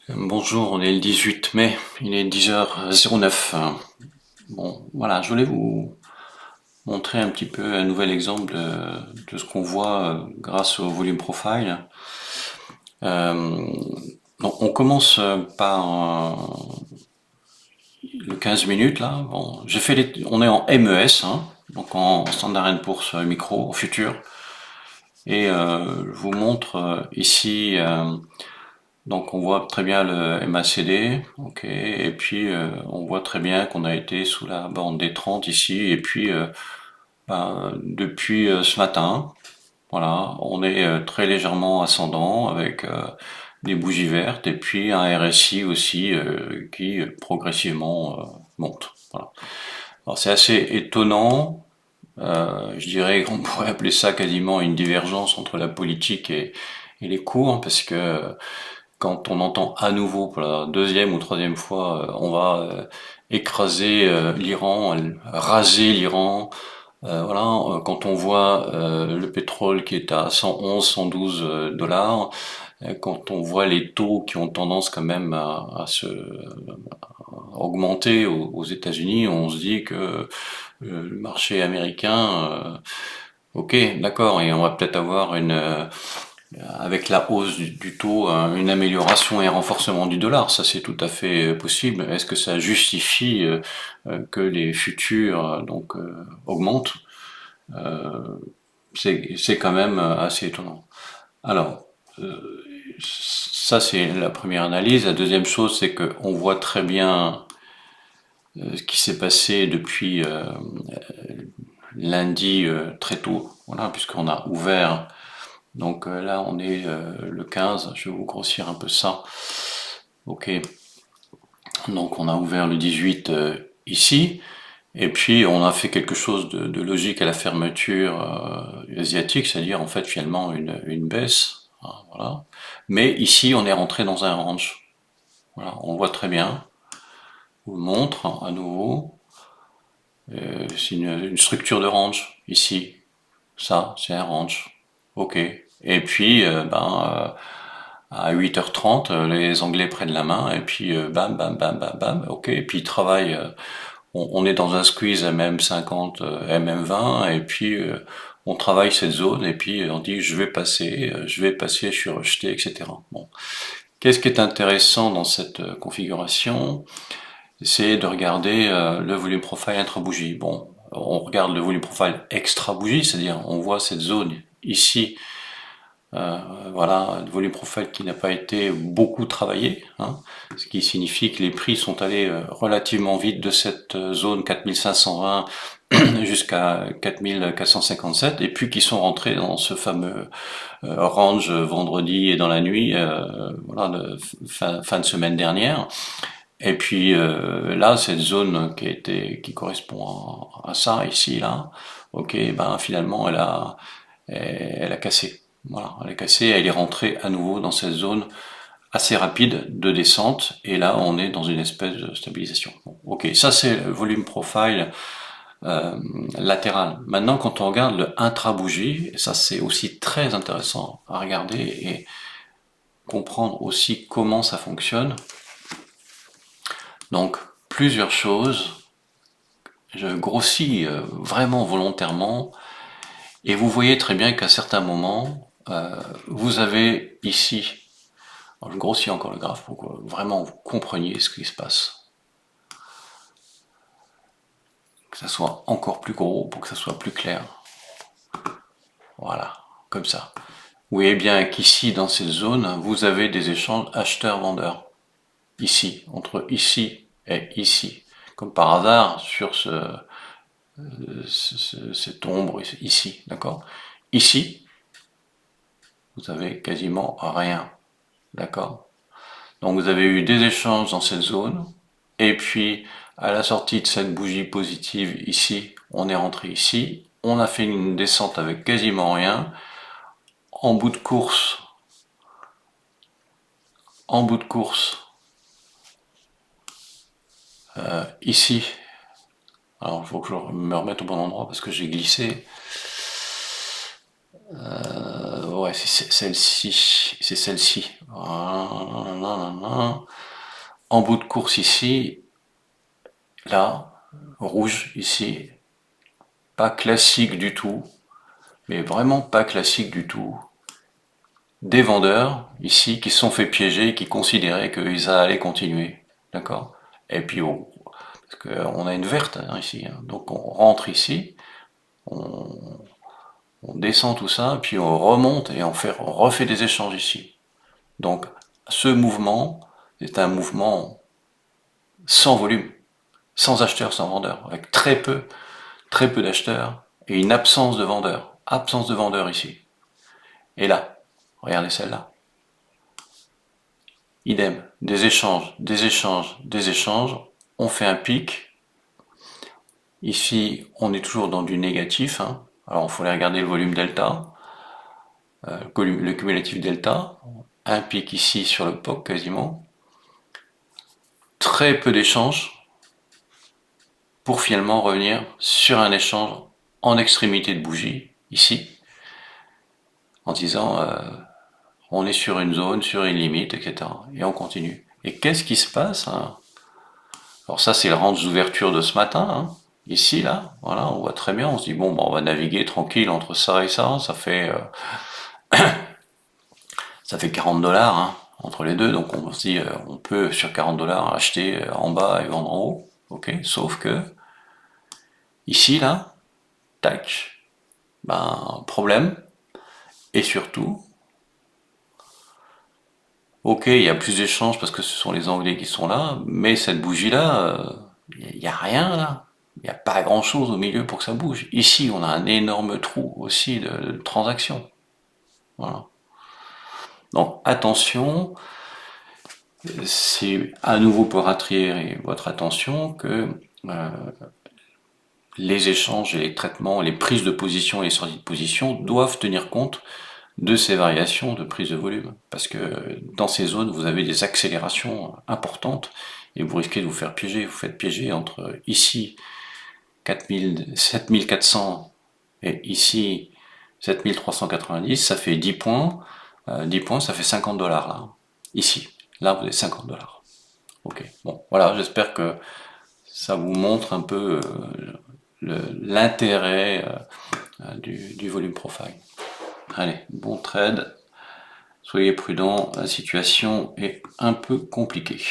Bonjour, on est le 18 mai, il est 10h09. Bon, voilà, je voulais vous montrer un petit peu un nouvel exemple de ce qu'on voit grâce au volume profile. Euh, donc on commence par le 15 minutes là. Bon, on est en MES, hein, donc en Standard & Poor's micro, en futur. Et je vous montre ici. Donc on voit très bien le MACD, ok, et puis on voit très bien qu'on a été sous la bande des 30 ici, et puis depuis ce matin, voilà, on est très légèrement ascendant avec des bougies vertes, et puis un RSI aussi qui progressivement monte. Voilà. Alors c'est assez étonnant, je dirais qu'on pourrait appeler ça quasiment une divergence entre la politique et les cours, parce que quand on entend à nouveau pour la deuxième ou troisième fois, on va écraser l'Iran, raser l'Iran. Voilà, quand on voit le pétrole qui est à 111, 112 dollars, quand on voit les taux qui ont tendance quand même à se augmenter aux États-Unis, on se dit que le marché américain, ok, d'accord, et on va peut-être avoir avec la hausse du taux, une amélioration et un renforcement du dollar, ça c'est tout à fait possible. Est-ce que ça justifie que les futurs augmentent? C'est quand même assez étonnant. Alors, ça c'est la première analyse. La deuxième chose, c'est qu'on voit très bien ce qui s'est passé depuis lundi très tôt, voilà, puisqu'on a ouvert. Donc là, on est le 15, je vais vous grossir un peu ça. Ok, donc on a ouvert le 18 ici, et puis on a fait quelque chose de logique à la fermeture asiatique, c'est-à-dire en fait finalement une baisse. Hein, voilà. Mais ici, on est rentré dans un range. Voilà, on voit très bien. Je vous le montre à nouveau. C'est une structure de range ici. Ça, c'est un range. Ok. Et puis, à 8h30, les Anglais prennent la main et puis bam, bam, bam, bam, bam, ok. Et puis ils travaillent. On est dans un squeeze MM50, MM20 et puis on travaille cette zone et puis on dit je vais passer, je suis rejeté, etc. Bon. Qu'est-ce qui est intéressant dans cette configuration? C'est de regarder le volume profile intra-bougie. Bon, on regarde le volume profile extra-bougie, c'est-à-dire on voit cette zone ici. Voilà, un volume profile qui n'a pas été beaucoup travaillé, hein, ce qui signifie que les prix sont allés relativement vite de cette zone 4520 jusqu'à 4457 et puis qui sont rentrés dans ce fameux range vendredi et dans la nuit, voilà, fin de semaine dernière. Et puis là, cette zone qui correspond à ça ici là, ok, ben finalement elle a cassé. Voilà, elle a cassé, elle est rentrée à nouveau dans cette zone assez rapide de descente, et là on est dans une espèce de stabilisation. Bon, ok, ça c'est le volume profile euh, latéral. Maintenant, quand on regarde le intra-bougie, et ça c'est aussi très intéressant à regarder et comprendre aussi comment ça fonctionne. Donc, plusieurs choses. Je grossis vraiment volontairement, et vous voyez très bien qu'à certains moments, vous avez ici. Alors, je grossis encore le graphe pour que vraiment vous compreniez ce qui se passe. Que ça soit encore plus gros pour que ça soit plus clair. Voilà, comme ça. Vous voyez bien qu'ici, dans cette zone, vous avez des échanges acheteurs-vendeurs. Ici, entre ici et ici. Comme par hasard, sur cette ombre ici, d'accord? Ici, vous avez quasiment rien, d'accord? Donc vous avez eu des échanges dans cette zone, et puis à la sortie de cette bougie positive ici, on est rentré ici, on a fait une descente avec quasiment rien, en bout de course, en bout de course, ici, alors il faut que je me remette au bon endroit parce que j'ai glissé, ouais, c'est celle-ci, c'est celle-ci. En bout de course ici, là, rouge ici, pas classique du tout, mais vraiment pas classique du tout. Des vendeurs ici qui se sont fait piéger et qui considéraient qu'ils allaient continuer, d'accord? Et puis parce qu'on a une verte hein, ici, hein. Donc on rentre ici, on, on descend tout ça, puis on remonte et on refait des échanges ici. Donc ce mouvement est un mouvement sans volume, sans acheteurs, sans vendeurs, avec très peu d'acheteurs et une absence de vendeurs. Absence de vendeurs ici. Et là, regardez celle-là. Idem, des échanges, des échanges, des échanges. On fait un pic. Ici, on est toujours dans du négatif. Hein. Alors, il faut aller regarder le volume delta, le cumulatif delta. Un pic ici sur le POC quasiment. Très peu d'échanges pour finalement revenir sur un échange en extrémité de bougie, ici, en disant on est sur une zone, sur une limite, etc. Et on continue. Et qu'est-ce qui se passe hein. Alors ça, c'est le range d'ouverture de ce matin. Hein. Ici, là, voilà, on voit très bien. On se dit bon, on va naviguer tranquille entre ça et ça. Ça fait 40 dollars hein, entre les deux. Donc on se dit on peut sur 40 dollars acheter en bas et vendre en haut. Ok. Sauf que ici, là, tac, ben problème. Et surtout, ok, il y a plus d'échanges parce que ce sont les Anglais qui sont là, mais cette bougie-là, il n'y a rien là. Il n'y a pas grand-chose au milieu pour que ça bouge. Ici, on a un énorme trou aussi de transactions. Voilà. Donc attention, c'est à nouveau pour attirer votre attention que euh, les échanges et les traitements, les prises de position et les sorties de position doivent tenir compte de ces variations de prise de volume. Parce que dans ces zones, vous avez des accélérations importantes et vous risquez de vous faire piéger. Vous faites piéger entre ici 4000, 7400 et ici 7390, ça fait 10 points. 10 points, ça fait 50 dollars là. Ici. Là, vous avez 50 dollars. Ok. Bon, voilà, j'espère que ça vous montre un peu l'intérêt du volume profile. Allez, bon trade. Soyez prudents, la situation est un peu compliquée.